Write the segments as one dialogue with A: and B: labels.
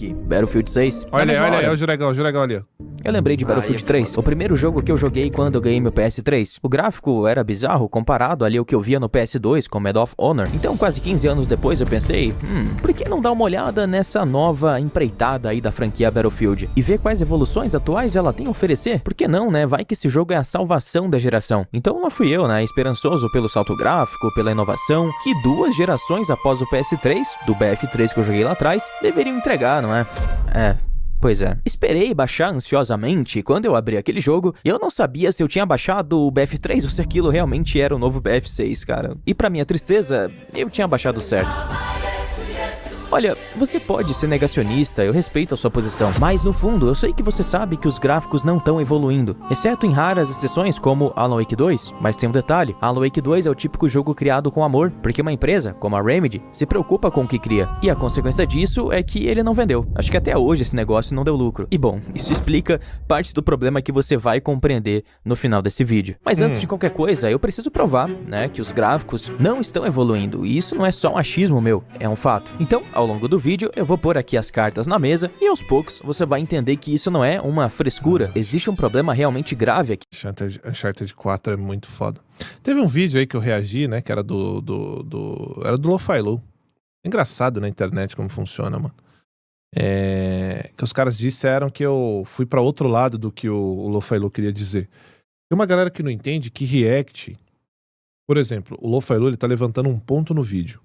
A: aqui, Battlefield 6.
B: Olha aí, o Juregão ali.
A: Eu lembrei de Battlefield 3, o primeiro jogo que eu joguei quando eu ganhei meu PS3. O gráfico era bizarro comparado ali ao que eu via no PS2 com Medal of Honor. Então, quase 15 anos depois, eu pensei, por que não dar uma olhada nessa nova empreitada aí da franquia Battlefield e ver quais evoluções atuais ela tem a oferecer? Por que não, né? Vai que esse jogo é a salvação da geração. Então lá fui eu, né? Esperançoso pelo salto gráfico, pela inovação, que 2 gerações após o PS3, do BF3 que eu joguei lá atrás, deveriam entregar, não é? Pois é. Esperei baixar ansiosamente quando eu abri aquele jogo e eu não sabia se eu tinha baixado o BF3 ou se aquilo realmente era o novo BF6, cara. E pra minha tristeza, eu tinha baixado certo. Olha, você pode ser negacionista, eu respeito a sua posição, mas no fundo eu sei que você sabe que os gráficos não estão evoluindo, exceto em raras exceções como Alan Wake 2, mas tem um detalhe, Alan Wake 2 é o típico jogo criado com amor, porque uma empresa, como a Remedy, se preocupa com o que cria, e a consequência disso é que ele não vendeu. Acho que até hoje esse negócio não deu lucro. E bom, isso explica parte do problema que você vai compreender no final desse vídeo. Mas antes de qualquer coisa, eu preciso provar, né, que os gráficos não estão evoluindo, e isso não é só um achismo meu, é um fato. Então, ao longo do vídeo, eu vou pôr aqui as cartas na mesa e aos poucos você vai entender que isso não é uma frescura. Existe um problema realmente grave aqui.
B: Uncharted 4 é muito foda. Teve um vídeo aí que eu reagi, né, que era era do Lo-Fi. Engraçado na internet como funciona, mano. Que os caras disseram que eu fui pra outro lado do que o Lo-Fi queria dizer. Tem uma galera que não entende que React, por exemplo, o Lo-Fi ele tá levantando um ponto no vídeo.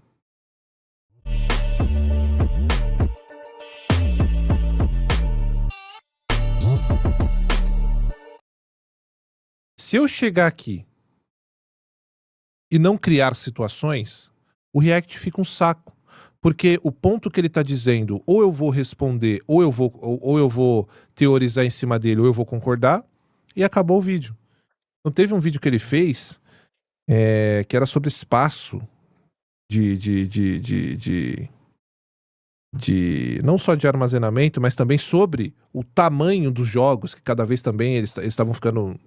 B: Se eu chegar aqui e não criar situações, o React fica um saco. Porque o ponto que ele está dizendo, ou eu vou responder, ou eu vou teorizar em cima dele, ou eu vou concordar, e acabou o vídeo. Então teve um vídeo que ele fez que era sobre espaço não só de armazenamento, mas também sobre o tamanho dos jogos, que cada vez também eles estavam ficando...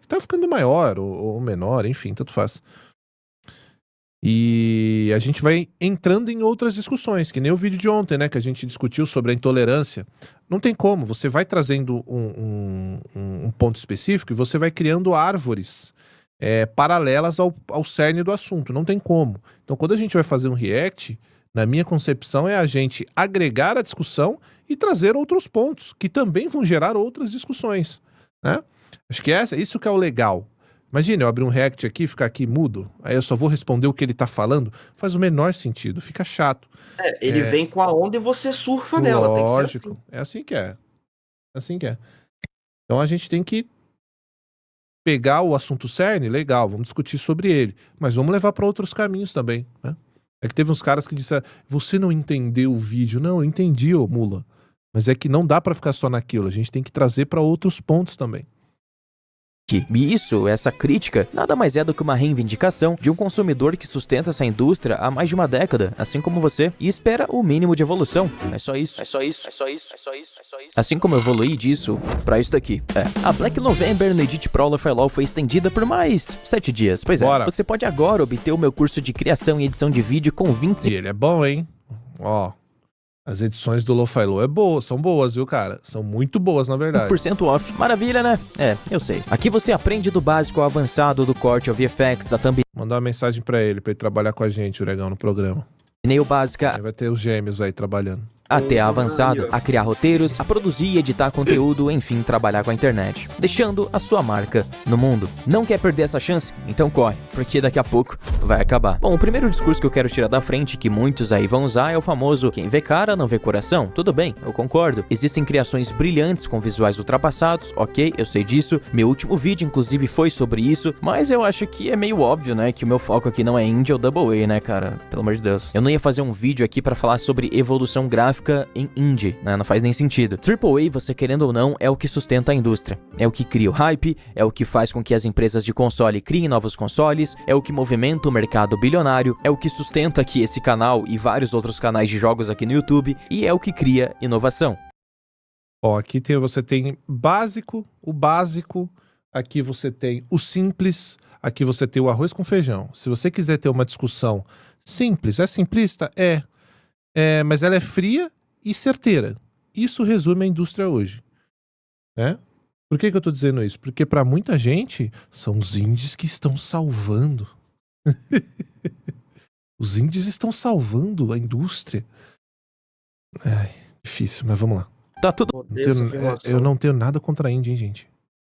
B: que tá ficando maior ou menor, enfim, tanto faz. E a gente vai entrando em outras discussões, que nem o vídeo de ontem, né, que a gente discutiu sobre a intolerância. Não tem como, você vai trazendo um ponto específico e você vai criando árvores paralelas ao cerne do assunto, não tem como. Então quando a gente vai fazer um react, na minha concepção é a gente agregar a discussão e trazer outros pontos, que também vão gerar outras discussões, né? Acho que isso que é o legal. Imagina, eu abrir um react aqui, ficar aqui mudo, aí eu só vou responder o que ele tá falando, faz o menor sentido, fica chato.
C: Ele vem com a onda e você surfa nela, tem que ser assim.
B: Lógico, é assim que é. É assim que é. Então a gente tem que pegar o assunto cerne, legal, vamos discutir sobre ele, mas vamos levar para outros caminhos também, né? É que teve uns caras que disseram, você não entendeu o vídeo. Não, eu entendi, ô mula. Mas é que não dá para ficar só naquilo, a gente tem que trazer para outros pontos também.
A: E isso, essa crítica, nada mais é do que uma reivindicação de um consumidor que sustenta essa indústria há mais de uma década, assim como você, e espera o mínimo de evolução. É só isso, é só isso, é só isso, é só isso, é só isso. Assim como eu evoluí disso pra isso daqui. A Black November no Edit Pro Lo-Fi foi estendida por mais 7 dias. Pois é, você pode agora obter o meu curso de criação e edição de vídeo com 25...
B: E ele é bom, hein? Ó... As edições do Lo-Fi são boas, viu, cara? São muito boas, na verdade.
A: 1% off. Maravilha, né? Eu sei. Aqui você aprende do básico ao avançado, do corte ao VFX, da thumbnail.
B: Mandar uma mensagem pra ele trabalhar com a gente, o Regão, no programa.
A: Thumbnail básica.
B: Aí vai ter os gêmeos aí trabalhando.
A: Até a avançado, a criar roteiros, a produzir e editar conteúdo, enfim, trabalhar com a internet, deixando a sua marca no mundo. Não quer perder essa chance? Então corre, porque daqui a pouco vai acabar. Bom, o primeiro discurso que eu quero tirar da frente, que muitos aí vão usar, é o famoso quem vê cara não vê coração. Tudo bem, eu concordo. Existem criações brilhantes com visuais ultrapassados, ok, eu sei disso. Meu último vídeo, inclusive, foi sobre isso, mas eu acho que é meio óbvio, né, que o meu foco aqui não é indie ou double A, né, cara? Pelo amor de Deus. Eu não ia fazer um vídeo aqui pra falar sobre evolução gráfica em indie, né? Não faz nem sentido. AAA, você querendo ou não, é o que sustenta a indústria. É o que cria o hype, é o que faz com que as empresas de console criem novos consoles, é o que movimenta o mercado bilionário, é o que sustenta aqui esse canal e vários outros canais de jogos aqui no YouTube, e é o que cria inovação.
B: Ó, aqui você tem o básico, aqui você tem o simples, aqui você tem o arroz com feijão. Se você quiser ter uma discussão simples, é simplista? Mas ela é fria e certeira. Isso resume a indústria hoje, né? Por que eu tô dizendo isso? Porque para muita gente, são os indies que estão salvando. Os indies estão salvando a indústria. Ai, difícil, mas vamos lá.
A: Tá tudo...
B: Eu não tenho nada contra indie, hein, gente?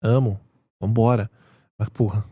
B: Amo. Vambora. Mas, porra,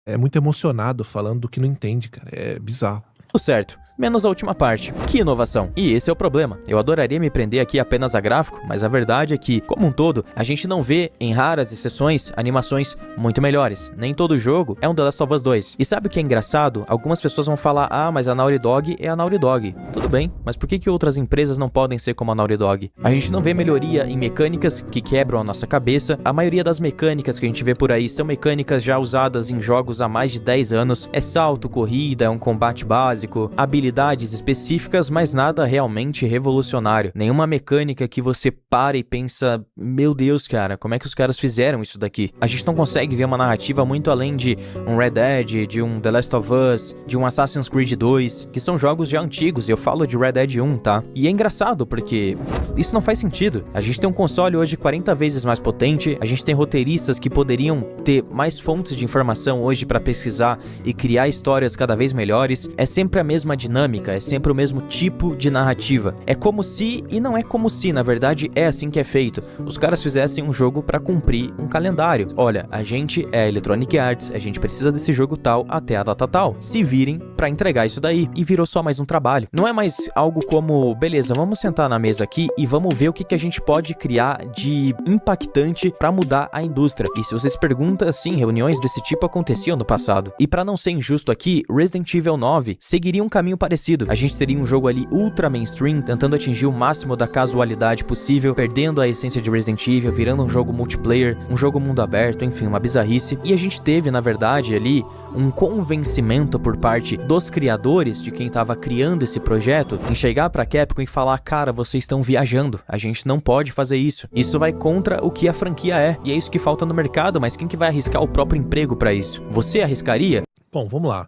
B: é muito emocionado falando do que não entende, cara. É bizarro.
A: Tudo certo, menos a última parte. Que inovação? E esse é o problema. Eu adoraria me prender aqui apenas a gráfico, mas a verdade é que, como um todo, a gente não vê, em raras exceções, animações muito melhores. Nem todo jogo é um The Last of Us 2. E sabe o que é engraçado? Algumas pessoas vão falar, ah, mas a Naughty Dog é a Naughty Dog. Tudo bem, mas por que outras empresas não podem ser como a Naughty Dog? A gente não vê melhoria em mecânicas que quebram a nossa cabeça. A maioria das mecânicas que a gente vê por aí são mecânicas já usadas em jogos há mais de 10 anos. É salto, corrida, é um combate básico, habilidades específicas, mas nada realmente revolucionário. Nenhuma mecânica que você para e pensa, meu Deus, cara, como é que os caras fizeram isso daqui? A gente não consegue ver uma narrativa muito além de um Red Dead, de um The Last of Us, de um Assassin's Creed 2, que são jogos já antigos, eu falo de Red Dead 1, tá? E é engraçado porque isso não faz sentido. A gente tem um console hoje 40 vezes mais potente, a gente tem roteiristas que poderiam ter mais fontes de informação hoje para pesquisar e criar histórias cada vez melhores. É sempre a mesma dinâmica, é sempre o mesmo tipo de narrativa. É como se, e não é como se, na verdade é assim que é feito, os caras fizessem um jogo pra cumprir um calendário. Olha, a gente é a Electronic Arts, a gente precisa desse jogo tal até a data tal. Se virem pra entregar isso daí, e virou só mais um trabalho. Não é mais algo como, beleza, vamos sentar na mesa aqui e vamos ver o que a gente pode criar de impactante pra mudar a indústria. E se você se pergunta, sim, reuniões desse tipo aconteciam no passado. E pra não ser injusto aqui, Resident Evil 9 seguiria um caminho parecido. A gente teria um jogo ali ultra mainstream, tentando atingir o máximo da casualidade possível, perdendo a essência de Resident Evil, virando um jogo multiplayer, um jogo mundo aberto, enfim, uma bizarrice. E a gente teve, na verdade, ali, um convencimento por parte dos criadores, de quem estava criando esse projeto, em chegar pra Capcom e falar, cara, vocês estão viajando, a gente não pode fazer isso. Isso vai contra o que a franquia é, e é isso que falta no mercado, mas quem que vai arriscar o próprio emprego pra isso? Você arriscaria?
B: Bom, vamos lá.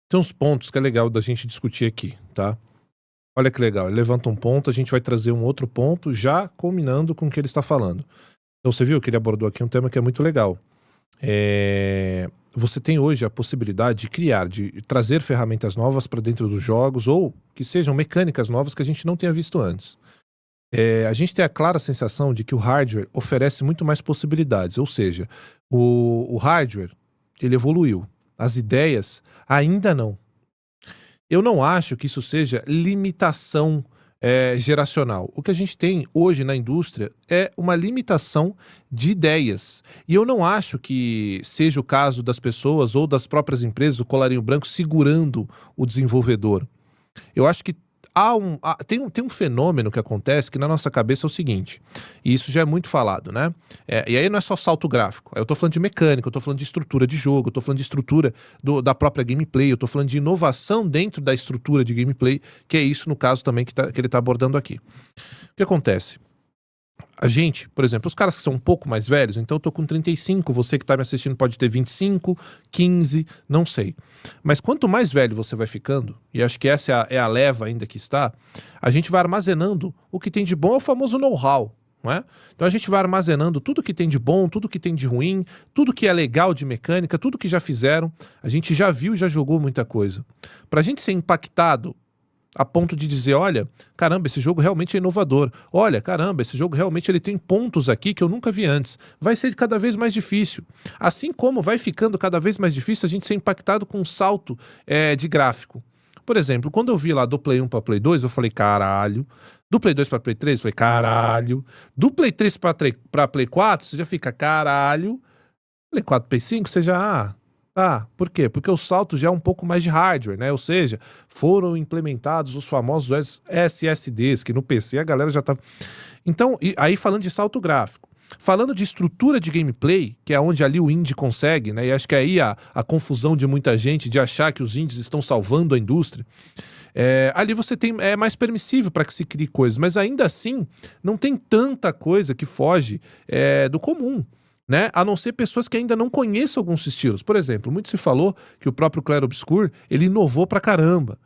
B: Tem uns pontos que é legal da gente discutir aqui, tá? Olha que legal, ele levanta um ponto, a gente vai trazer um outro ponto já combinando com o que ele está falando. Então você viu que ele abordou aqui um tema que é muito legal. Você tem hoje a possibilidade de criar, de trazer ferramentas novas para dentro dos jogos ou que sejam mecânicas novas que a gente não tenha visto antes. A gente tem a clara sensação de que o hardware oferece muito mais possibilidades, ou seja, o hardware ele evoluiu. As ideias ainda não. Eu não acho que isso seja limitação geracional. O que a gente tem hoje na indústria é uma limitação de ideias. E eu não acho que seja o caso das pessoas ou das próprias empresas, o colarinho branco, segurando o desenvolvedor. Eu acho que tem um fenômeno que acontece que na nossa cabeça é o seguinte, e isso já é muito falado, né? E aí não é só salto gráfico, eu tô falando de mecânica, eu tô falando de estrutura de jogo, eu tô falando de estrutura da própria gameplay, eu tô falando de inovação dentro da estrutura de gameplay, que é isso no caso também que ele tá abordando aqui. O que acontece? A gente, por exemplo, os caras que são um pouco mais velhos, então eu tô com 35, você que tá me assistindo pode ter 25, 15, não sei. Mas quanto mais velho você vai ficando, e acho que essa é a leva ainda que está, a gente vai armazenando o que tem de bom, é o famoso know-how, não é? Então a gente vai armazenando tudo que tem de bom, tudo que tem de ruim, tudo que é legal de mecânica, tudo que já fizeram, a gente já viu e já jogou muita coisa. Pra gente ser impactado a ponto de dizer, olha, caramba, esse jogo realmente é inovador. Olha, caramba, esse jogo realmente ele tem pontos aqui que eu nunca vi antes. Vai ser cada vez mais difícil. Assim como vai ficando cada vez mais difícil a gente ser impactado com um salto de gráfico. Por exemplo, quando eu vi lá do Play 1 para Play 2, eu falei, caralho. Do Play 2 para Play 3, eu falei, caralho. Do Play 3 para Play 4, você já fica, caralho. Play 4, Play 5, você já... por quê? Porque o salto já é um pouco mais de hardware, né? Ou seja, foram implementados os famosos SSDs, que no PC a galera já tá... Então, aí falando de salto gráfico. Falando de estrutura de gameplay, que é onde ali o indie consegue, né? E acho que aí a confusão de muita gente de achar que os indies estão salvando a indústria. Ali você tem mais permissível para que se crie coisas, mas ainda assim não tem tanta coisa que foge do comum. Né? A não ser pessoas que ainda não conheçam alguns estilos. Por exemplo, muito se falou que o próprio Clair Obscur, ele inovou pra caramba.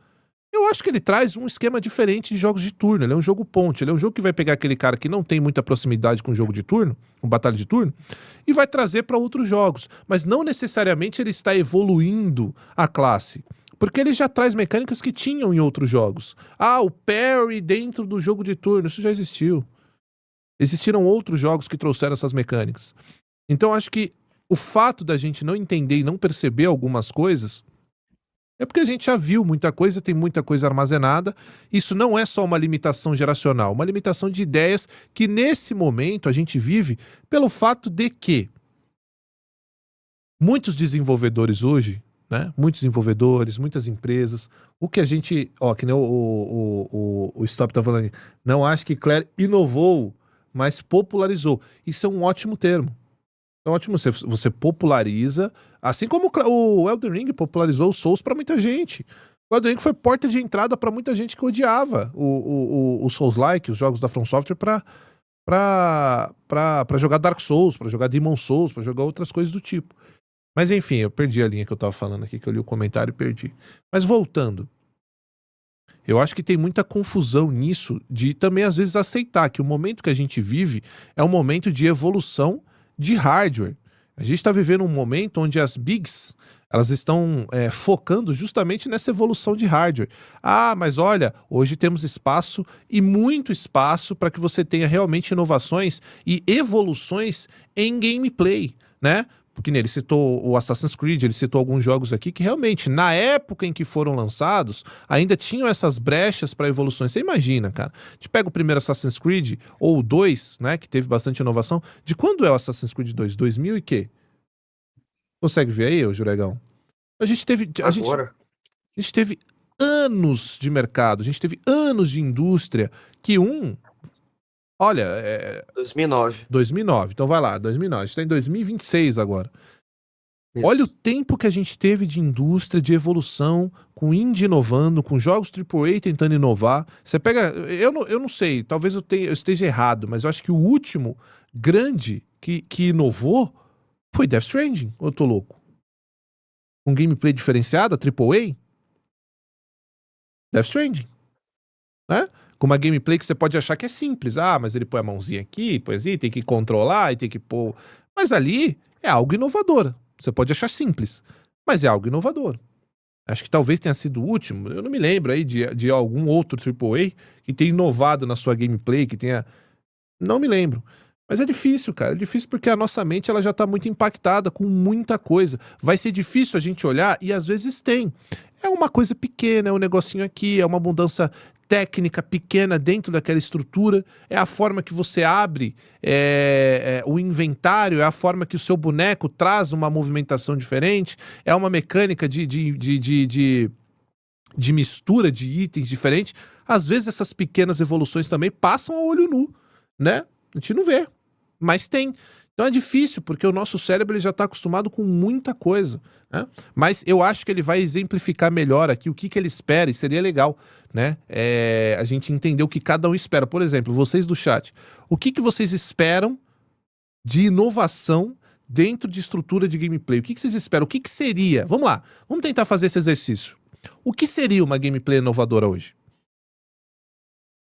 B: Eu acho que ele traz um esquema diferente de jogos de turno. Ele é um jogo ponte. Ele é um jogo que vai pegar aquele cara que não tem muita proximidade com o jogo de turno, com batalha de turno, e vai trazer para outros jogos. Mas não necessariamente ele está evoluindo a classe. Porque ele já traz mecânicas que tinham em outros jogos. Ah, o parry dentro do jogo de turno. Isso já existiu. Existiram outros jogos que trouxeram essas mecânicas. Então acho que o fato da gente não entender e não perceber algumas coisas é porque a gente já viu muita coisa, tem muita coisa armazenada. Isso não é só uma limitação geracional, uma limitação de ideias que nesse momento a gente vive pelo fato de que muitos desenvolvedores hoje, né? Muitos desenvolvedores, muitas empresas, o que a gente, que nem o Stop tá falando, não acho que Claire inovou, mas popularizou. Isso é um ótimo termo. É ótimo, você populariza, assim como o Elden Ring popularizou o Souls pra muita gente. O Elden Ring foi porta de entrada pra muita gente que odiava o Souls-like, os jogos da From Software, pra jogar Dark Souls, pra jogar Demon Souls, pra jogar outras coisas do tipo. Mas enfim, eu perdi a linha que eu tava falando aqui, que eu li o comentário e perdi. Mas voltando, eu acho que tem muita confusão nisso de também às vezes aceitar que o momento que a gente vive é um momento de evolução de hardware. A gente está vivendo um momento onde as bigs elas estão focando justamente nessa evolução de hardware. Ah, mas olha, hoje temos espaço e muito espaço para que você tenha realmente inovações e evoluções em gameplay, né? Porque ele citou o Assassin's Creed, ele citou alguns jogos aqui que realmente, na época em que foram lançados, ainda tinham essas brechas para evoluções. Você imagina, cara, a gente pega o primeiro Assassin's Creed, ou o 2, né, que teve bastante inovação. De quando é o Assassin's Creed 2? 2000 e quê? Consegue ver aí, ô Juregão? A gente teve anos de mercado, a gente teve anos de indústria que olha,
C: 2009.
B: 2009, então vai lá, 2009, a gente tá em 2026 agora.
C: Isso.
B: Olha o tempo que a gente teve de indústria, de evolução, com indie inovando, com jogos AAA tentando inovar. Você pega, eu não sei, talvez eu esteja errado, mas eu acho que o último grande que inovou foi Death Stranding, ou eu tô louco? Um gameplay diferenciado, AAA? Death Stranding, né? Com uma gameplay que você pode achar que é simples. Ah, mas ele põe a mãozinha aqui, pois tem que controlar e tem que pôr... Mas ali é algo inovador. Você pode achar simples, mas é algo inovador. Acho que talvez tenha sido o último. Eu não me lembro aí de algum outro AAA que tenha inovado na sua gameplay, que tenha... Não me lembro. Mas é difícil, cara. É difícil porque a nossa mente ela já tá muito impactada com muita coisa. Vai ser difícil a gente olhar e às vezes tem. É uma coisa pequena, é um negocinho aqui, é uma mudança técnica pequena dentro daquela estrutura, é a forma que você abre o inventário, é a forma que o seu boneco traz uma movimentação diferente, é uma mecânica de mistura de itens diferentes. Às vezes essas pequenas evoluções também passam a olho nu, né? A gente não vê, mas tem. Então é difícil, porque o nosso cérebro ele já está acostumado com muita coisa, né? Mas eu acho que ele vai exemplificar melhor aqui o que ele espera, e seria legal, né? A gente entender o que cada um espera. Por exemplo, vocês do chat, o que vocês esperam de inovação dentro de estrutura de gameplay? O que vocês esperam? O que seria? Vamos lá, vamos tentar fazer esse exercício. O que seria uma gameplay inovadora hoje?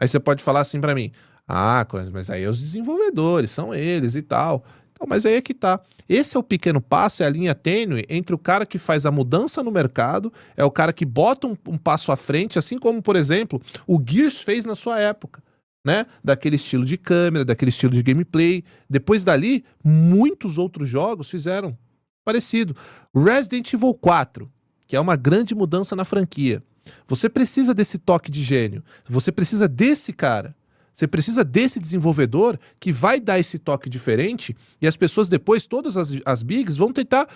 B: Aí você pode falar assim pra mim: ah, mas aí é os desenvolvedores, são eles e tal. Então, mas aí é que tá. Esse é o pequeno passo, é a linha tênue entre o cara que faz a mudança no mercado, é o cara que bota um passo à frente, assim como, por exemplo, o Gears fez na sua época, né? Daquele estilo de câmera, daquele estilo de gameplay. Depois dali, muitos outros jogos fizeram parecido. Resident Evil 4, que é uma grande mudança na franquia. Você precisa desse toque de gênio. Você precisa desse cara. Você precisa desse desenvolvedor que vai dar esse toque diferente, e as pessoas depois, todas as bigs, vão tentar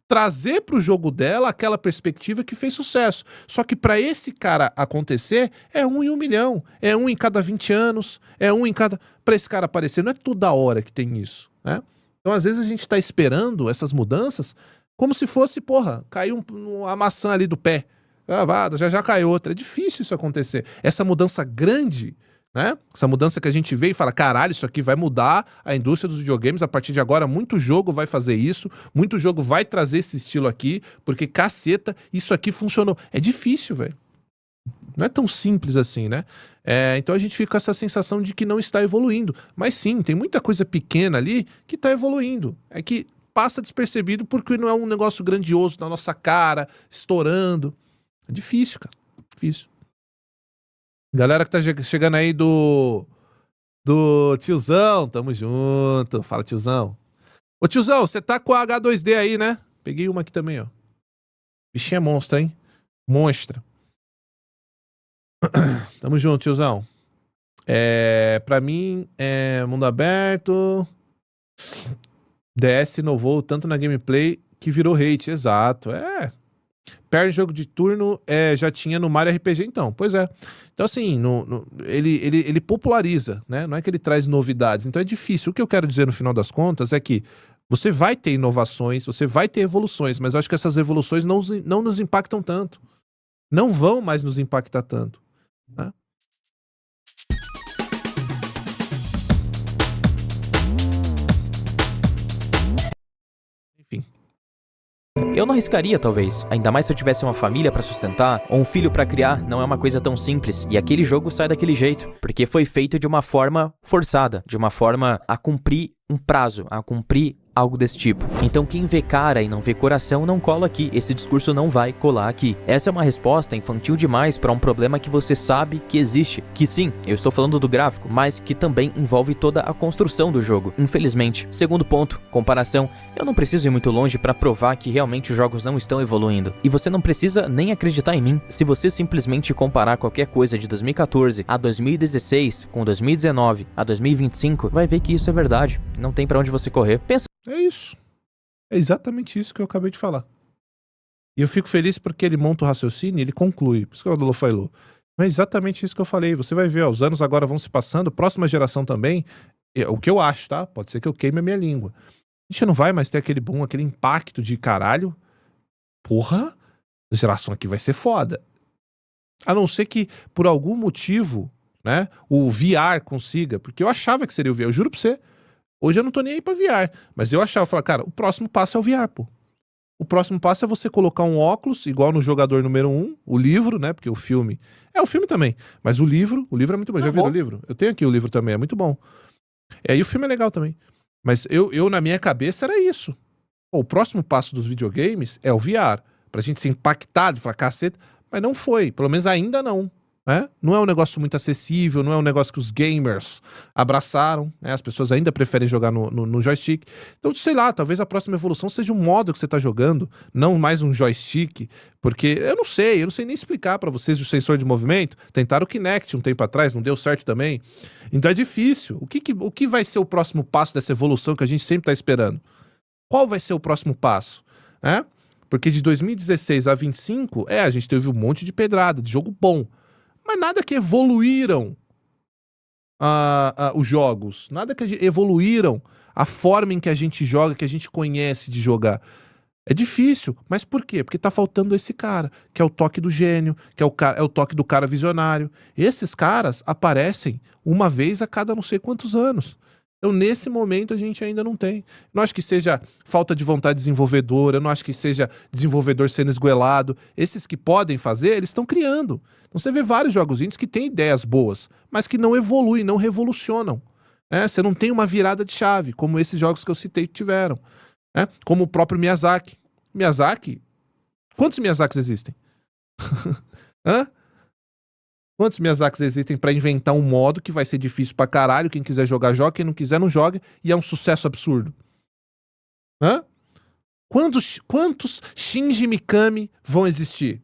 B: trazer para o jogo dela aquela perspectiva que fez sucesso. Só que para esse cara acontecer, é 1 em 1 milhão, é 1 em cada 20 anos, é 1 em cada... Para esse cara aparecer, não é toda hora que tem isso, né? Então às vezes a gente está esperando essas mudanças como se fosse, caiu uma maçã ali do pé. Já caiu outra. É difícil isso acontecer. Essa mudança grande, né? Essa mudança que a gente vê e fala: caralho, isso aqui vai mudar a indústria dos videogames. A partir de agora, muito jogo vai fazer isso, muito jogo vai trazer esse estilo aqui, porque caceta, isso aqui funcionou. É difícil, velho. Não é tão simples assim, né? Então a gente fica com essa sensação de que não está evoluindo. Mas sim, tem muita coisa pequena ali que está evoluindo. É que passa despercebido porque não é um negócio grandioso na nossa cara, estourando. É difícil, cara. Difícil. Galera que tá chegando aí do tiozão, tamo junto. Fala, tiozão. Ô, tiozão, você tá com a H2D aí, né? Peguei uma aqui também, ó. Bichinha é monstro, hein? Monstra. Tamo junto, tiozão. Pra mim, mundo aberto. DS inovou tanto na gameplay que virou hate. Exato, Perde jogo de turno, já tinha no Mario RPG, então. Pois é. Então, assim, ele populariza, né? Não é que ele traz novidades. Então é difícil. O que eu quero dizer no final das contas é que você vai ter inovações, você vai ter evoluções, mas eu acho que essas evoluções não nos impactam tanto. Não vão mais nos impactar tanto, né? Enfim.
A: Eu não arriscaria, talvez. Ainda mais se eu tivesse uma família pra sustentar, ou um filho pra criar, não é uma coisa tão simples. E aquele jogo sai daquele jeito, porque foi feito de uma forma forçada, de uma forma a cumprir um prazo, a cumprir algo desse tipo. Então quem vê cara e não vê coração não cola aqui, esse discurso não vai colar aqui. Essa é uma resposta infantil demais para um problema que você sabe que existe, que sim, eu estou falando do gráfico, mas que também envolve toda a construção do jogo, infelizmente. Segundo ponto, comparação. Eu não preciso ir muito longe para provar que realmente os jogos não estão evoluindo. E você não precisa nem acreditar em mim. Se você simplesmente comparar qualquer coisa de 2014 a 2016 com 2019 a 2025, vai ver que isso é verdade. Não tem para onde você correr. Pensa.
B: É isso. É exatamente isso que eu acabei de falar. E eu fico feliz porque ele monta o raciocínio e ele conclui. Por isso que o Adolfo falou. Mas é exatamente isso que eu falei. Você vai ver, ó, os anos agora vão se passando, próxima geração também. O que eu acho, tá? Pode ser que eu queime a minha língua. A gente não vai mais ter aquele boom, aquele impacto de caralho. Porra, a geração aqui vai ser foda. A não ser que, por algum motivo, né, o VR consiga. Porque eu achava que seria o VR. Eu juro pra você. Hoje eu não tô nem aí pra VR, mas eu achava, cara, o próximo passo é o VR, pô. O próximo passo é você colocar um óculos, igual no Jogador número 1, o livro, né, porque o filme... o filme também, mas o livro é muito bom. Já viram o livro? Eu tenho aqui o livro também, é muito bom. E o filme é legal também. Mas eu na minha cabeça, era isso. Pô, o próximo passo dos videogames é o VR, pra gente ser impactado, falar, caceta, mas não foi, pelo menos ainda não. Não é um negócio muito acessível, não é um negócio que os gamers abraçaram, né? As pessoas ainda preferem jogar no joystick. Então, sei lá, talvez a próxima evolução seja um modo que você tá jogando, não mais um joystick, porque eu não sei nem explicar pra vocês o sensor de movimento. Tentaram o Kinect um tempo atrás, não deu certo também. Então é difícil. O que vai ser o próximo passo dessa evolução que a gente sempre tá esperando? Qual vai ser o próximo passo? Porque de 2016 a 25, a gente teve um monte de pedrada, de jogo bom. Mas nada que evoluíram os jogos. Nada que evoluíram a forma em que a gente joga, que a gente conhece de jogar. É difícil. Mas por quê? Porque tá faltando esse cara, que é o toque do gênio, que é o toque do cara visionário. Esses caras aparecem uma vez a cada não sei quantos anos. Então, nesse momento, a gente ainda não tem. Não acho que seja falta de vontade desenvolvedora, eu não acho que seja desenvolvedor sendo esgoelado. Esses que podem fazer, eles estão criando. Então, você vê vários jogos indies que têm ideias boas, mas que não evoluem, não revolucionam. Você não tem uma virada de chave, como esses jogos que eu citei tiveram. Como o próprio Miyazaki. Quantos Miyazakis existem? Quantos Miyazakis existem pra inventar um modo que vai ser difícil pra caralho? Quem quiser jogar, joga. Quem não quiser, não joga. E é um sucesso absurdo. Quantos Shinji Mikami vão existir?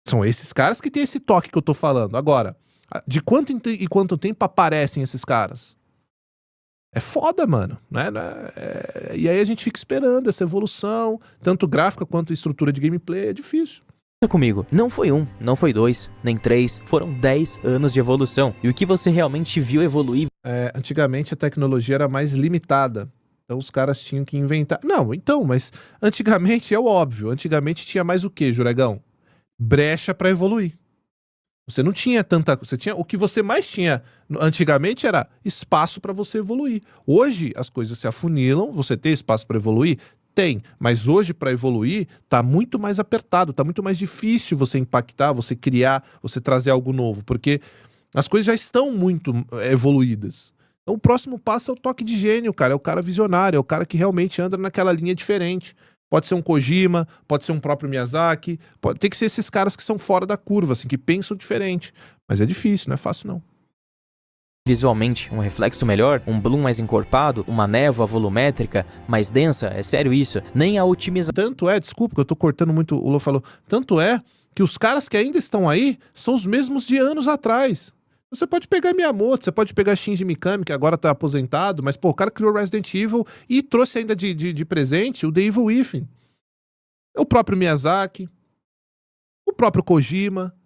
B: São esses caras que têm esse toque que eu tô falando. Agora, de quanto em quanto tempo aparecem esses caras? É foda, mano. Né? E aí a gente fica esperando essa evolução, tanto gráfica quanto estrutura de gameplay. É difícil.
A: Comigo, não foi 1, não foi 2, nem 3, foram 10 anos de evolução. E o que você realmente viu evoluir?
B: Antigamente a tecnologia era mais limitada. Então os caras tinham que inventar. Não, então, mas antigamente é o óbvio. Antigamente tinha mais o quê, Juregão? Brecha pra evoluir. Você não tinha tanta... O que você mais tinha antigamente era espaço pra você evoluir. Hoje as coisas se afunilam, você tem espaço pra evoluir? Tem, mas hoje para evoluir tá muito mais apertado, tá muito mais difícil você impactar, você criar, você trazer algo novo, porque as coisas já estão muito evoluídas. Então o próximo passo é o toque de gênio, cara, é o cara visionário, é o cara que realmente anda naquela linha diferente. Pode ser um Kojima, pode ser um próprio Miyazaki, tem que ser esses caras que são fora da curva, assim, que pensam diferente. Mas é difícil, não é fácil não.
A: Visualmente, um reflexo melhor, um bloom mais encorpado, uma névoa volumétrica mais densa, é sério isso, nem a otimização.
B: Tanto é, desculpa que eu tô cortando muito, o Lô falou, tanto é que os caras que ainda estão aí são os mesmos de anos atrás. Você pode pegar Miyamoto, você pode pegar Shinji Mikami, que agora tá aposentado, mas pô, o cara criou Resident Evil e trouxe ainda de presente o The Evil Within. O próprio Miyazaki, o próprio Kojima.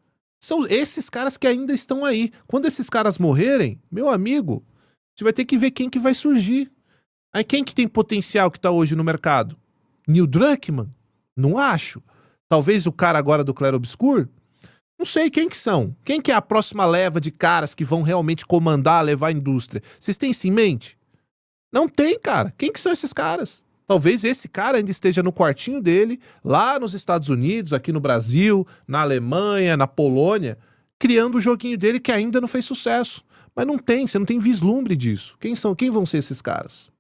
B: São esses caras que ainda estão aí. Quando esses caras morrerem, meu amigo, você vai ter que ver quem que vai surgir. Aí quem que tem potencial que tá hoje no mercado? Neil Druckmann? Não acho. Talvez o cara agora do Clair Obscur? Não sei quem que são. Quem que é a próxima leva de caras que vão realmente comandar, levar a indústria? Vocês têm isso em mente? Não tem, cara. Quem que são esses caras? Talvez esse cara ainda esteja no quartinho dele, lá nos Estados Unidos, aqui no Brasil, na Alemanha, na Polônia, criando o joguinho dele que ainda não fez sucesso. Mas não tem, você não tem vislumbre disso. Quem vão ser esses caras?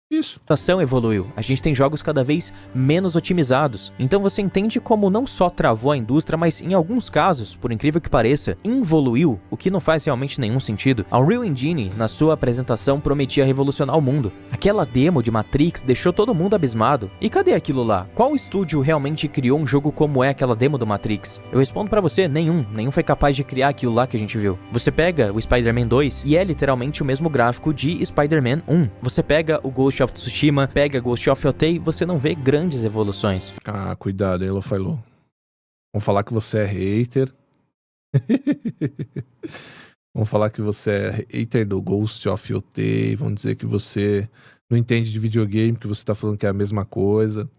B: Isso.
A: A situação evoluiu, a gente tem jogos cada vez menos otimizados, então você entende como não só travou a indústria, mas em alguns casos, por incrível que pareça, involuiu, o que não faz realmente nenhum sentido. A Unreal Engine, na sua apresentação, prometia revolucionar o mundo. Aquela demo de Matrix deixou todo mundo abismado. E cadê aquilo lá? Qual estúdio realmente criou um jogo como é aquela demo do Matrix? Eu respondo pra você, nenhum foi capaz de criar aquilo lá que a gente viu. Você pega o Spider-Man 2 e é literalmente o mesmo gráfico de Spider-Man 1. Você pega o Ghost of Tsushima, pega Ghost of Yotei, você não vê grandes evoluções.
B: Ah, cuidado, hein, Lofailu. Vão falar que você é hater. Vão falar que você é hater do Ghost of Yotei. Vão dizer que você não entende de videogame, que você tá falando que é a mesma coisa.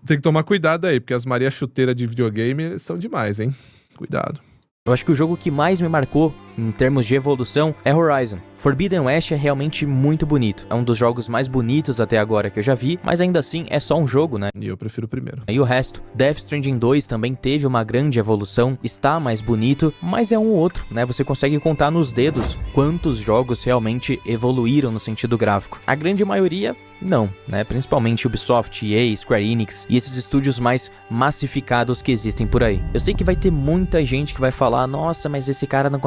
B: Tem que tomar cuidado aí, porque as Maria Chuteira de videogame são demais, hein? Cuidado.
A: Eu acho que o jogo que mais me marcou em termos de evolução é Horizon. Forbidden West é realmente muito bonito. É um dos jogos mais bonitos até agora que eu já vi, mas ainda assim é só um jogo, né?
B: E eu prefiro o primeiro.
A: E o resto. Death Stranding 2 também teve uma grande evolução, está mais bonito, mas é um ou outro, né? Você consegue contar nos dedos quantos jogos realmente evoluíram no sentido gráfico. A grande maioria, não, né? Principalmente Ubisoft, EA, Square Enix e esses estúdios mais massificados que existem por aí. Eu sei que vai ter muita gente que vai falar, nossa, mas esse cara não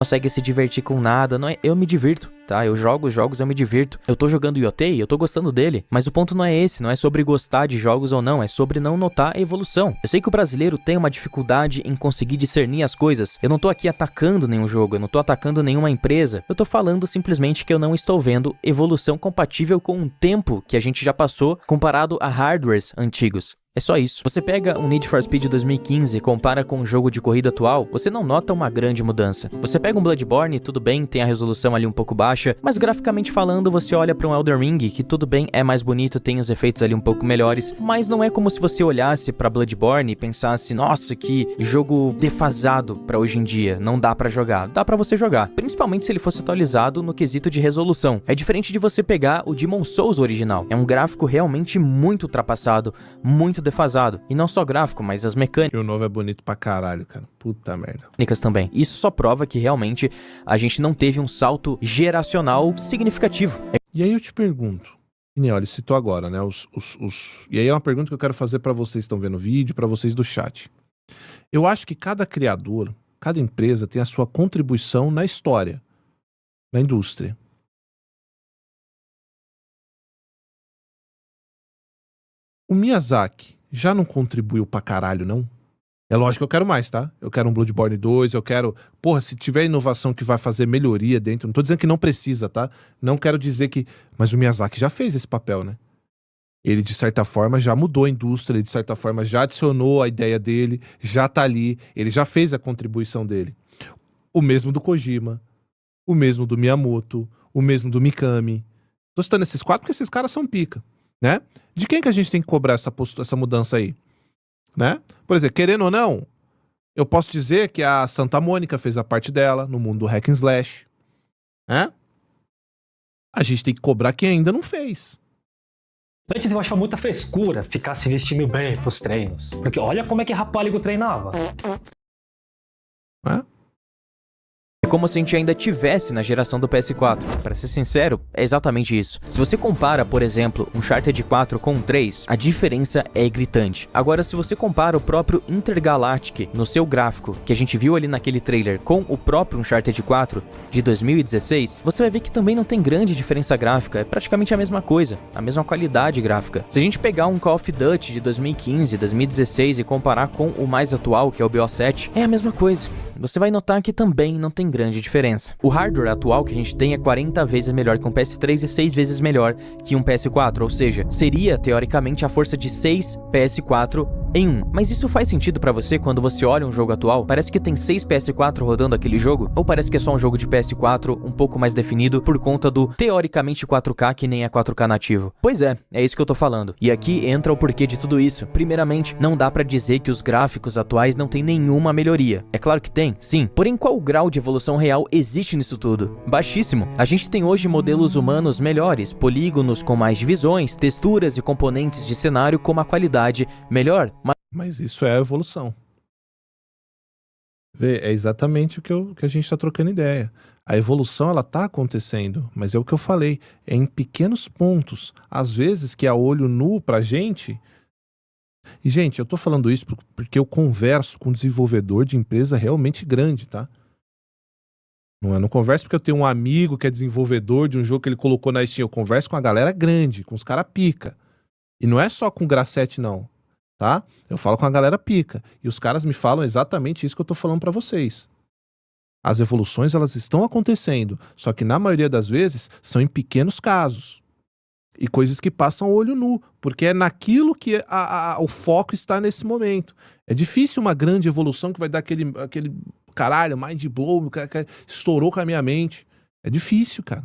A: consegue se divertir com nada. Não é, eu me divirto, tá? Eu jogo os jogos, eu me divirto. Eu tô jogando Yotei, eu tô gostando dele, mas o ponto não é esse, não é sobre gostar de jogos ou não, é sobre não notar a evolução. Eu sei que o brasileiro tem uma dificuldade em conseguir discernir as coisas. Eu não tô aqui atacando nenhum jogo, eu não tô atacando nenhuma empresa. Eu tô falando simplesmente que eu não estou vendo evolução compatível com o tempo que a gente já passou comparado a hardwares antigos. É só isso. Você pega um Need for Speed 2015 e compara com um jogo de corrida atual, você não nota uma grande mudança. Você pega um Bloodborne, tudo bem, tem a resolução ali um pouco baixa, mas graficamente falando, você olha para um Elden Ring, que tudo bem, é mais bonito, tem os efeitos ali um pouco melhores, mas não é como se você olhasse para Bloodborne e pensasse, nossa, que jogo defasado para hoje em dia, não dá para jogar. Dá para você jogar, principalmente se ele fosse atualizado no quesito de resolução. É diferente de você pegar o Demon Souls original. É um gráfico realmente muito ultrapassado, muito defasado. E não só gráfico, mas as mecânicas.
B: E o novo é bonito pra caralho, cara. Puta merda.
A: Também. Isso só prova que realmente a gente não teve um salto geracional significativo.
B: E aí eu te pergunto, e nem olha, citou agora, né? E aí é uma pergunta que eu quero fazer pra vocês que estão vendo o vídeo, pra vocês do chat. Eu acho que cada criador, cada empresa tem a sua contribuição na história, na indústria. O Miyazaki já não contribuiu pra caralho, não? É lógico que eu quero mais, tá? Eu quero um Bloodborne 2, eu quero... Porra, se tiver inovação que vai fazer melhoria dentro... Não tô dizendo que não precisa, tá? Não quero dizer que... Mas o Miyazaki já fez esse papel, né? Ele, de certa forma, já mudou a indústria, ele, de certa forma, já adicionou a ideia dele, já tá ali, ele já fez a contribuição dele. O mesmo do Kojima, o mesmo do Miyamoto, o mesmo do Mikami. Tô citando esses quatro porque esses caras são pica, né? De quem que a gente tem que cobrar essa mudança aí? Né? Por exemplo, querendo ou não, eu posso dizer que a Santa Mônica fez a parte dela no mundo do hack and slash, né? A gente tem que cobrar quem ainda não fez.
D: Antes eu achava muita frescura ficar se vestindo bem pros treinos. Porque olha como é que Rapáligo treinava.
A: É como se a gente ainda tivesse na geração do PS4. Pra ser sincero, é exatamente isso. Se você compara, por exemplo, Uncharted 4 com o 3, a diferença é gritante. Agora, se você compara o próprio Intergalactic no seu gráfico, que a gente viu ali naquele trailer, com o próprio Uncharted 4 de 2016, você vai ver que também não tem grande diferença gráfica, é praticamente a mesma coisa, a mesma qualidade gráfica. Se a gente pegar um Call of Duty de 2015, 2016 e comparar com o mais atual, que é o BO7, é a mesma coisa. Você vai notar que também não tem grande diferença. O hardware atual que a gente tem é 40 vezes melhor que um PS3 e 6 vezes melhor que um PS4, ou seja, seria teoricamente a força de 6 PS4 em um. Mas isso faz sentido pra você quando você olha um jogo atual? Parece que tem 6 PS4 rodando aquele jogo? Ou parece que é só um jogo de PS4 um pouco mais definido por conta do teoricamente 4K que nem é 4K nativo? Pois é isso que eu tô falando. E aqui entra o porquê de tudo isso. Primeiramente, não dá pra dizer que os gráficos atuais não têm nenhuma melhoria. É claro que tem, sim. Porém, qual grau de evolução real existe nisso tudo? Baixíssimo. A gente tem hoje modelos humanos melhores, polígonos com mais divisões, texturas e componentes de cenário com uma qualidade melhor.
B: Mas isso é a evolução. Vê, é exatamente o que a gente está trocando ideia. A evolução, ela tá acontecendo, mas é o que eu falei, é em pequenos pontos. Às vezes que a olho nu pra gente... E, gente, eu tô falando isso porque eu converso com um desenvolvedor de empresa realmente grande, tá? Não converso porque eu tenho um amigo que é desenvolvedor de um jogo que ele colocou na Steam. Eu converso com a galera grande, com os caras pica. E não é só com Grassetti, não. Tá? Eu falo com a galera pica. E os caras me falam exatamente isso que eu tô falando pra vocês. As evoluções, elas estão acontecendo. Só que na maioria das vezes, são em pequenos casos. E coisas que passam olho nu. Porque é naquilo que o foco está nesse momento. É difícil uma grande evolução que vai dar aquele caralho, mind blow, que estourou com a minha mente. É difícil, cara.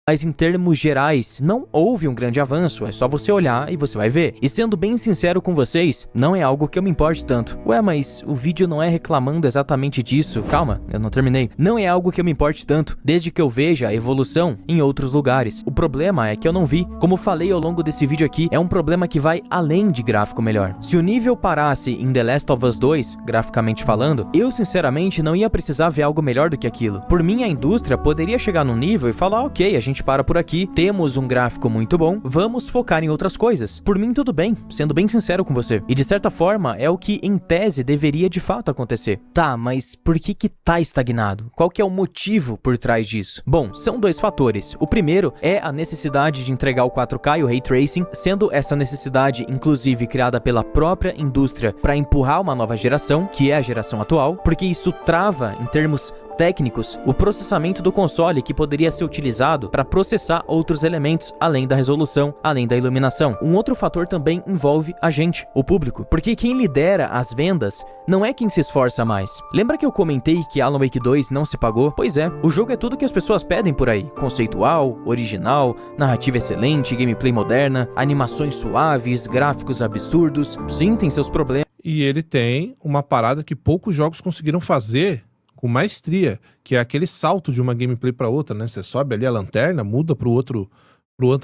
A: Mas em termos gerais, não houve um grande avanço, é só você olhar e você vai ver. E sendo bem sincero com vocês, não é algo que eu me importe tanto. Ué, mas o vídeo não é reclamando exatamente disso. Calma, eu não terminei. Não é algo que eu me importe tanto, desde que eu veja a evolução em outros lugares. O problema é que eu não vi. Como falei ao longo desse vídeo aqui, é um problema que vai além de gráfico melhor. Se o nível parasse em The Last of Us 2, graficamente falando, eu sinceramente não ia precisar ver algo melhor do que aquilo. Por mim, a indústria poderia chegar num nível e falar, ok, a gente para por aqui, temos um gráfico muito bom, vamos focar em outras coisas. Por mim, tudo bem, sendo bem sincero com você. E de certa forma, é o que em tese deveria de fato acontecer. Tá, mas por que tá estagnado? Qual que é o motivo por trás disso? Bom, são dois fatores. O primeiro é a necessidade de entregar o 4K e o Ray Tracing, sendo essa necessidade inclusive criada pela própria indústria para empurrar uma nova geração, que é a geração atual, porque isso trava em termos técnicos o processamento do console que poderia ser utilizado para processar outros elementos além da resolução, além da iluminação. Um outro fator também envolve a gente, o público, porque quem lidera as vendas não é quem se esforça mais. Lembra que eu comentei que Alan Wake 2 não se pagou? Pois é, o jogo é tudo que as pessoas pedem por aí. Conceitual, original, narrativa excelente, gameplay moderna, animações suaves, gráficos absurdos. Sim, tem seus problemas.
B: E ele tem uma parada que poucos jogos conseguiram fazer com maestria, que é aquele salto de uma gameplay pra outra, né? Você sobe ali a lanterna, muda pro outro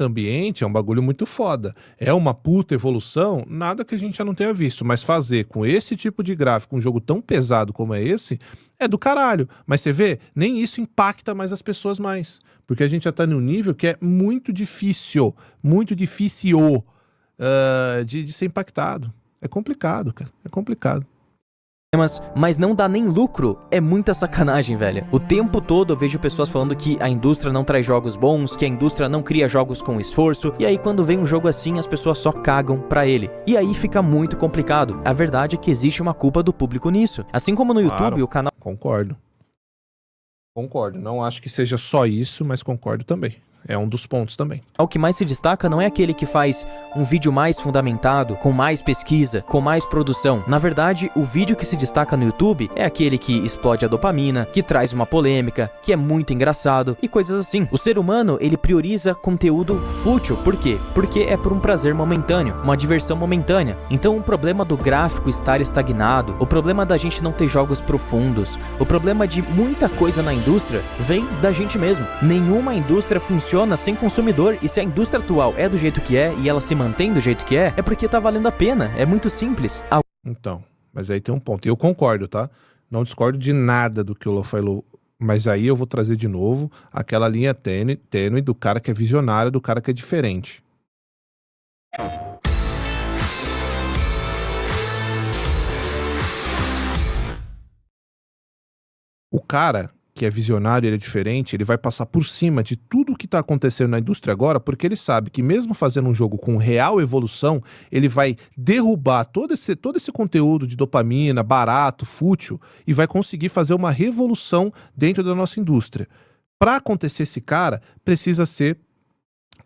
B: ambiente, é um bagulho muito foda. É uma puta evolução, nada que a gente já não tenha visto, mas fazer com esse tipo de gráfico um jogo tão pesado como é esse, é do caralho. Mas você vê, nem isso impacta mais as pessoas mais, porque a gente já tá num nível que é muito difícil de ser impactado. É complicado, cara, é complicado.
A: Mas não dá nem lucro, é muita sacanagem, velho. O tempo todo eu vejo pessoas falando que a indústria não traz jogos bons, que a indústria não cria jogos com esforço, e aí quando vem um jogo assim, as pessoas só cagam pra ele. E aí fica muito complicado. A verdade é que existe uma culpa do público nisso. Assim como no YouTube,
B: claro,
A: o canal...
B: Concordo, não acho que seja só isso, mas concordo também. É um dos pontos também.
A: O que mais se destaca não é aquele que faz um vídeo mais fundamentado, com mais pesquisa, com mais produção. Na verdade, o vídeo que se destaca no YouTube é aquele que explode a dopamina, que traz uma polêmica, que é muito engraçado e coisas assim. O ser humano, ele prioriza conteúdo fútil. Por quê? Porque é por um prazer momentâneo, uma diversão momentânea. Então o problema do gráfico estar estagnado, o problema da gente não ter jogos profundos, o problema de muita coisa na indústria vem da gente mesmo. Nenhuma indústria funciona funciona sem consumidor, e se a indústria atual é do jeito que é, e ela se mantém do jeito que é porque tá valendo a pena, é muito simples.
B: Então, mas aí tem um ponto, e eu concordo, tá? Não discordo de nada do que o Lô falou, mas aí eu vou trazer de novo aquela linha tênue do cara que é visionário, do cara que é diferente. O cara que é visionário, ele é diferente, ele vai passar por cima de tudo que está acontecendo na indústria agora, porque ele sabe que mesmo fazendo um jogo com real evolução, ele vai derrubar todo esse conteúdo de dopamina, barato, fútil, e vai conseguir fazer uma revolução dentro da nossa indústria. Para acontecer esse cara, precisa ser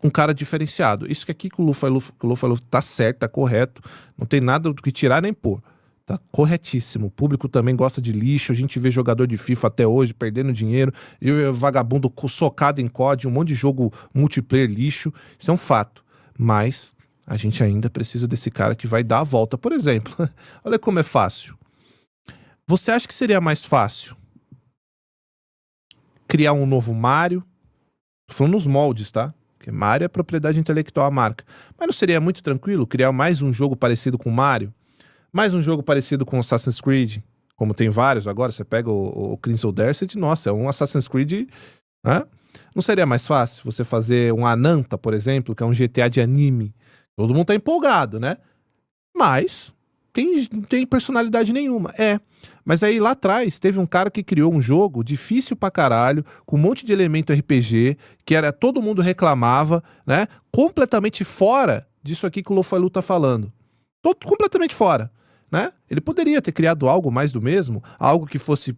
B: um cara diferenciado. Isso que aqui que o Lô falou tá certo, tá correto, não tem nada do que tirar nem pôr. Tá corretíssimo. O público também gosta de lixo. A gente vê jogador de FIFA até hoje perdendo dinheiro. E vagabundo socado em COD, um monte de jogo multiplayer lixo. Isso é um fato. Mas a gente ainda precisa desse cara que vai dar a volta. Por exemplo, olha como é fácil. Você acha que seria mais fácil criar um novo Mario? Tô falando nos moldes, tá? Porque Mario é propriedade intelectual, a marca. Mas não seria muito tranquilo criar mais um jogo parecido com Mario? Mais um jogo parecido com Assassin's Creed, como tem vários agora, você pega o Crimson Desert, nossa, é um Assassin's Creed, né? Não seria mais fácil você fazer um Ananta, por exemplo, que é um GTA de anime? Todo mundo tá empolgado, né? Mas não tem personalidade nenhuma. Mas aí lá atrás teve um cara que criou um jogo difícil pra caralho, com um monte de elemento RPG, que era todo mundo reclamava, né? Completamente fora disso aqui que o Lo-Fi Lu tá falando. Completamente fora. Né? Ele poderia ter criado algo mais do mesmo, algo que fosse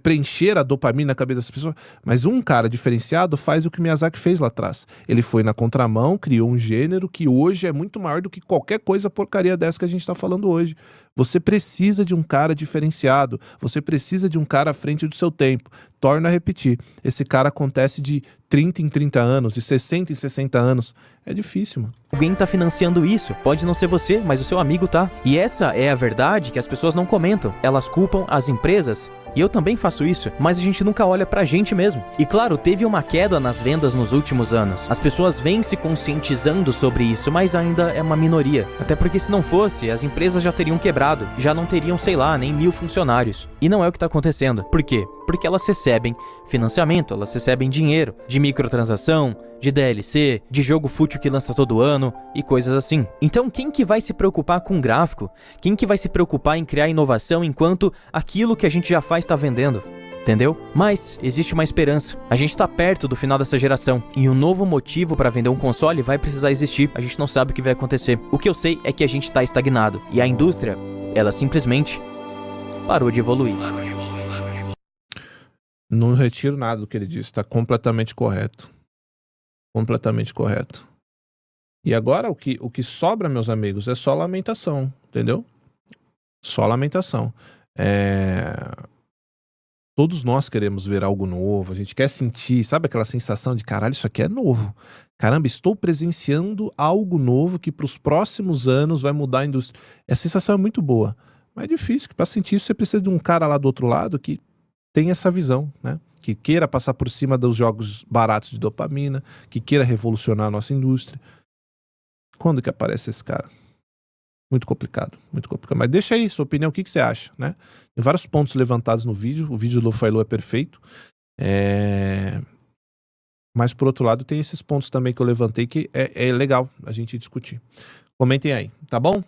B: preencher a dopamina na cabeça das pessoas, mas um cara diferenciado faz o que o Miyazaki fez lá atrás. Ele foi na contramão, criou um gênero que hoje é muito maior do que qualquer coisa porcaria dessa que a gente está falando hoje. Você precisa de um cara diferenciado, você precisa de um cara à frente do seu tempo. Torna a repetir, esse cara acontece de 30 em 30 anos, de 60 em 60 anos. É difícil, mano.
A: Alguém tá financiando isso. Pode não ser você, mas o seu amigo tá. E essa é a verdade que as pessoas não comentam. Elas culpam as empresas. E eu também faço isso, mas a gente nunca olha pra gente mesmo. E claro, teve uma queda nas vendas nos últimos anos. As pessoas vêm se conscientizando sobre isso, mas ainda é uma minoria. Até porque se não fosse, as empresas já teriam quebrado. Já não teriam, sei lá, nem 1000 funcionários. E não é o que tá acontecendo. Por quê? Porque elas recebem financiamento, elas recebem dinheiro de microtransação, de DLC, de jogo fútil que lança todo ano e coisas assim. Então quem que vai se preocupar com gráfico? Quem que vai se preocupar em criar inovação enquanto aquilo que a gente já faz tá vendendo? Entendeu? Mas existe uma esperança. A gente tá perto do final dessa geração e um novo motivo para vender um console vai precisar existir. A gente não sabe o que vai acontecer. O que eu sei é que a gente tá estagnado e a indústria, ela simplesmente parou de evoluir.
B: Não retiro nada do que ele disse, tá completamente correto. Completamente correto. E agora o que sobra, meus amigos, é só lamentação, entendeu? Só lamentação. Todos nós queremos ver algo novo, a gente quer sentir, sabe aquela sensação de caralho, isso aqui é novo. Caramba, estou presenciando algo novo que para os próximos anos vai mudar a indústria. Essa sensação é muito boa, mas é difícil, que para sentir isso você precisa de um cara lá do outro lado que tem essa visão, né? Que queira passar por cima dos jogos baratos de dopamina, que queira revolucionar a nossa indústria. Quando que aparece esse cara? Muito complicado, muito complicado. Mas deixa aí sua opinião, o que você acha, né? Tem vários pontos levantados no vídeo, o vídeo do Lo-Fi Lu é perfeito. Mas por outro lado tem esses pontos também que eu levantei que é legal a gente discutir. Comentem aí, tá bom?